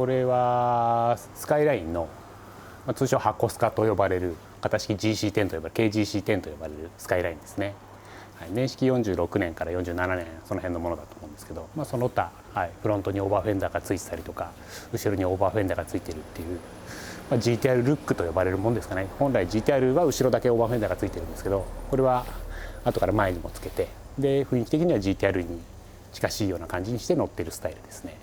これはスカイラインの通称箱スカと呼ばれる型式 GC10 と呼ばれる KGC10 と呼ばれるスカイラインですね。年式46年から47年その辺のものだと思うんですけど、その他、フロントにオーバーフェンダーがついてたりとか後ろにオーバーフェンダーがついてるっていう、GTR ルックと呼ばれるものですかね。本来 GTR は後ろだけオーバーフェンダーがついてるんですけど、これは後から前にもつけて、で雰囲気的には GTR に近しいような感じにして乗ってるスタイルですね。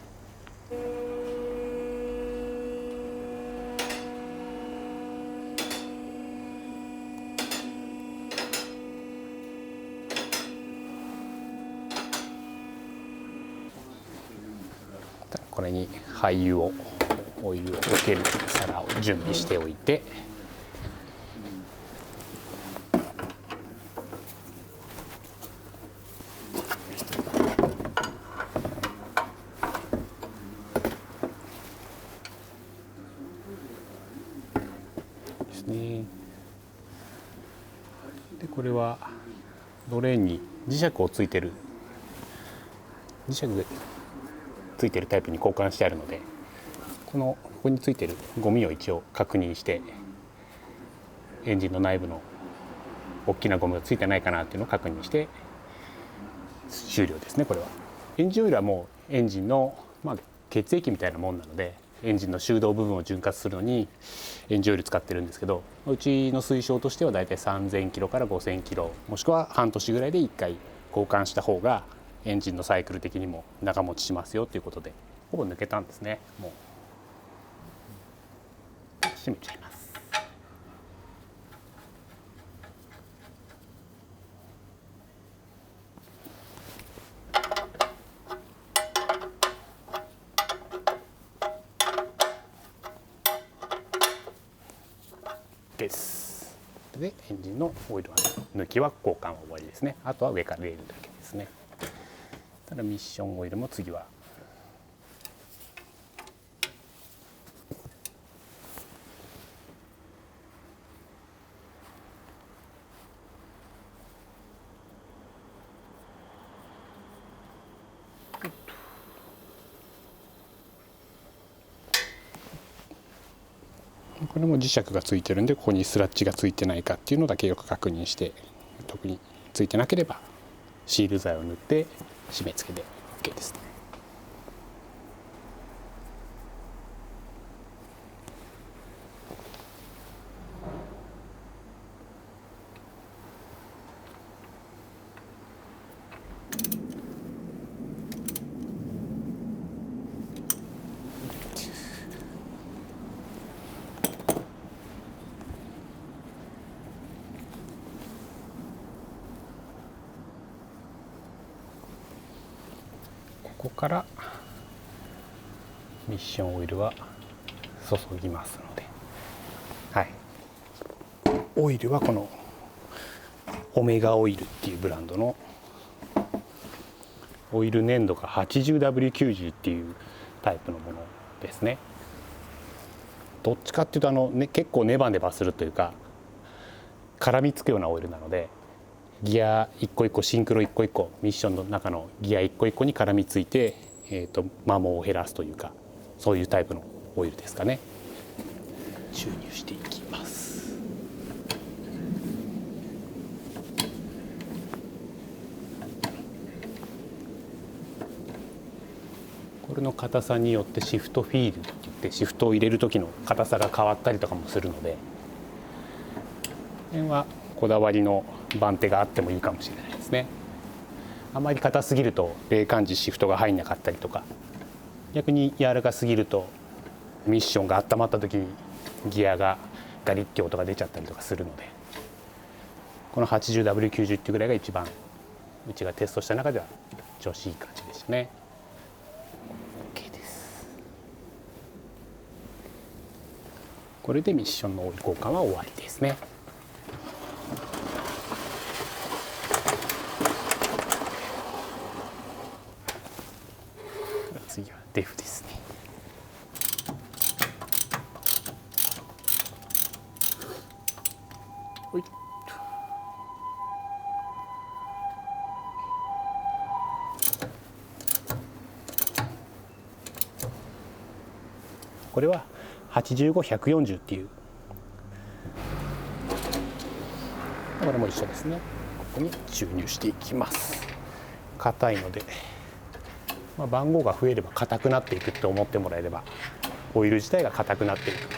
これに廃油をオイルを溶ける皿を準備しておいて、ですね。でこれはドレーンに磁石をついてる磁石がついてるタイプに交換してあるので、ここについてるゴミを一応確認して、エンジンの内部の大きなゴミがついてないかなっていうのを確認して終了ですね。これはエンジンオイルはもうエンジンの、血液みたいなもんなので、エンジンの手動部分を潤滑するのにエンジンオイル使ってるんですけど、うちの推奨としてはだいたい3000キロから5000キロ、もしくは半年ぐらいで1回交換した方がエンジンのサイクル的にも長持ちしますよということで、ほぼ抜けたんですね。もう閉めちゃいます。です。でエンジンのオイルは抜きは交換は終わりですね。あとは上からレールだけですね。ただミッションオイルも次はこれも磁石がついてるんで、ここにスラッジがついてないかっていうのだけよく確認して、特についてなければシール剤を塗って締め付けで OK ですね。ここからミッションオイルは注ぎますので、オイルはこのオメガオイルっていうブランドのオイル粘度が 80W90 っていうタイプのものですね。どっちかっていうと結構ネバネバするというか絡みつくようなオイルなので、ギア一個一個、シンクロ一個一個、ミッションの中のギア一個一個に絡みついて、摩耗を減らすというか、そういうタイプのオイルですかね。注入していきます。これの硬さによってシフトフィールって言って、シフトを入れる時の硬さが変わったりとかもするので、これはこだわりの番手があってもいいかもしれないですね。あまり硬すぎると冷感時シフトが入んなかったりとか、逆に柔らかすぎるとミッションが温まった時にギアがガリッて音が出ちゃったりとかするので、この 80W90 っていうぐらいが一番うちがテストした中では調子いい感じでしたね。 OK です。これでミッションのオイル交換は終わりですね。次はデフですね。はい。これは85140っていう、これも一緒ですね。ここに注入していきます。硬いので、番号が増えれば硬くなっていくって思ってもらえれば、オイル自体が硬くなっていくっていう。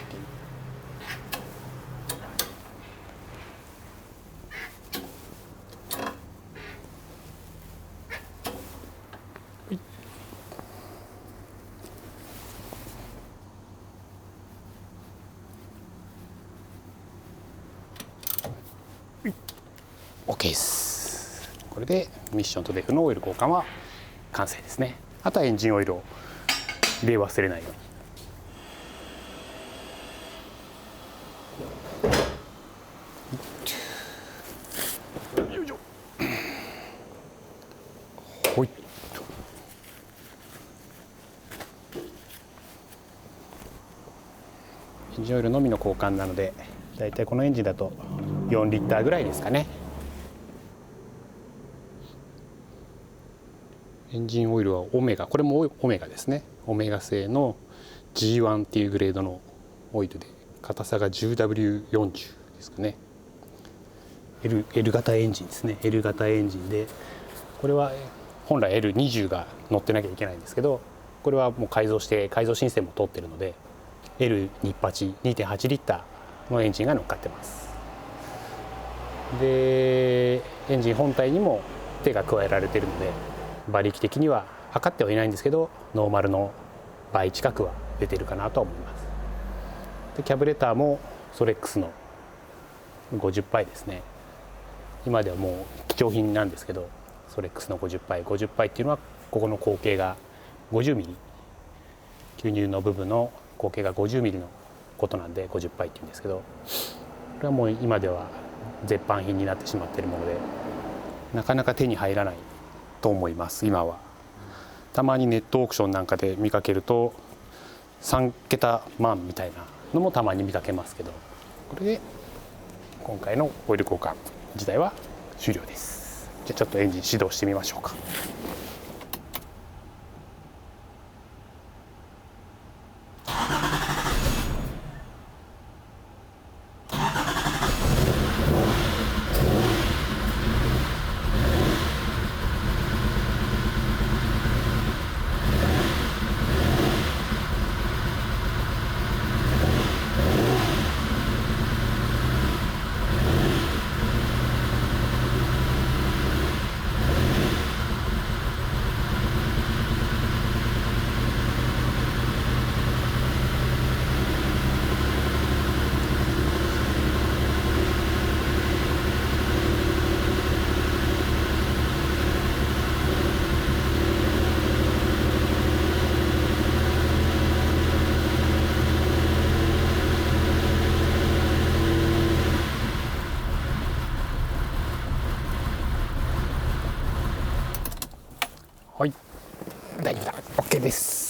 OK です。これでミッションとデフのオイル交換は完成ですね。あとはエンジンオイルを入れ忘れないように。よいしょ。ほい。エンジンオイルのみの交換なので、だいたいこのエンジンだと4リッターぐらいですかね。エンジンオイルはオメガ、これもオメガですね。オメガ製の G1 っていうグレードのオイルで、硬さが 10W40 ですかね。L 型エンジンですね。L 型エンジンで、これは本来 L20 が乗ってなきゃいけないんですけど、これはもう改造して改造申請も通ってるので L28 2.8 リッターのエンジンが乗っかってます。でエンジン本体にも手が加えられているので、馬力的には測ってはいないんですけど、ノーマルの倍近くは出てるかなと思います。でキャブレターもソレックスの50パイですね。今ではもう貴重品なんですけど、ソレックスの50パイっていうのは、ここの口径が50ミリ、吸入の部分の口径が50ミリのことなんで50パイっていうんですけど、これはもう今では絶版品になってしまっているもので、なかなか手に入らないと思います。今はたまにネットオークションなんかで見かけると3桁万みたいなのもたまに見かけますけど、これで今回のオイル交換自体は終了です。じゃあちょっとエンジン始動してみましょうか。はい、大丈夫だ。OK です。